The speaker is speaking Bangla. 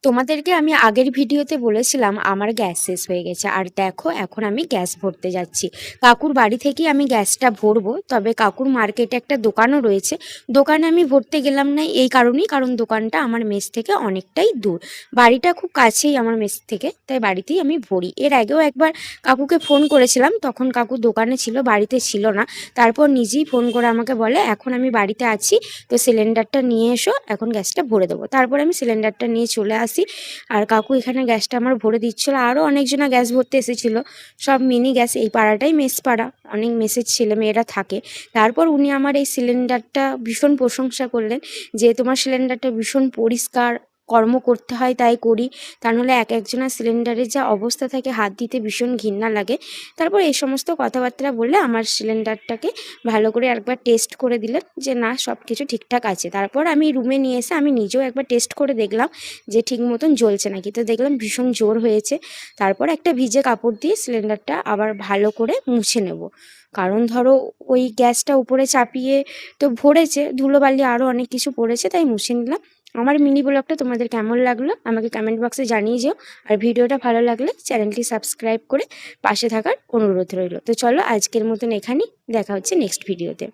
তোমাদেরকে আমি আগের ভিডিওতে বলেছিলাম আমার গ্যাস শেষ হয়ে গেছে, আর দেখো এখন আমি গ্যাস ভরতে যাচ্ছি। কাকুর বাড়ি থেকেই আমি গ্যাসটা ভরবো, তবে কাকুর মার্কেটে একটা দোকানও রয়েছে। দোকানে আমি ভরতে গেলাম না এই কারণেই, কারণ দোকানটা আমার মেস থেকে অনেকটাই দূর। বাড়িটা খুব কাছেই আমার মেস থেকে, তাই বাড়িতেই আমি ভরি। এর আগেও একবার কাকুকে ফোন করেছিলাম, তখন কাকু দোকানে ছিল, বাড়িতে ছিল না। তারপর নিজেই ফোন করে আমাকে বলে এখন আমি বাড়িতে আছি, তো সিলিন্ডারটা নিয়ে এসো, এখন গ্যাসটা ভরে দেবো। তারপর আমি সিলিন্ডারটা নিয়ে চলে আসি, আর কাকু এখানে গ্যাসটা আমার ভরে দিচ্ছিলো। আরও অনেকজনা গ্যাস ভরতে এসেছিলো, সব মিনি গ্যাস। এই পাড়াটাই মেস পাড়া, অনেক মেসের ছেলে মেয়েরা থাকে। তারপর উনি আমার এই সিলিন্ডারটা ভীষণ প্রশংসা করলেন যে তোমার সিলিন্ডারটা ভীষণ পরিষ্কার, কর্ম করতে হয় তাই করি, তা নাহলে এক একজনের সিলিন্ডারের যা অবস্থা থাকে হাত দিতে ভীষণ ঘৃণা লাগে। তারপর এই সমস্ত কথাবার্তা বললে আমার সিলিন্ডারটাকে ভালো করে একবার টেস্ট করে দিলেন যে না সব কিছু ঠিকঠাক আছে। তারপর আমি রুমে নিয়ে এসে আমি নিজেও একবার টেস্ট করে দেখলাম যে ঠিক মতন জ্বলছে নাকি, তো দেখলাম ভীষণ জোর হয়েছে। তারপর একটা ভিজে কাপড় দিয়ে সিলিন্ডারটা আবার ভালো করে মুছে নেব, কারণ ধরো ওই গ্যাসটা উপরে চাপিয়ে তো ভরেছে, ধুলোবালি আরও অনেক কিছু পড়েছে, তাই মুছে নিলাম। আমার মিনি ব্লগটা তোমাদের কেমন লাগলো আমাকে কমেন্ট বক্সে জানিয়ে যেও, আর ভিডিওটা ভালো লাগলে চ্যানেলটি সাবস্ক্রাইব করে পাশে থাকার অনুরোধ রইল। তো চলো আজকের মতন এখানেই, দেখা হচ্ছে নেক্সট ভিডিওতে।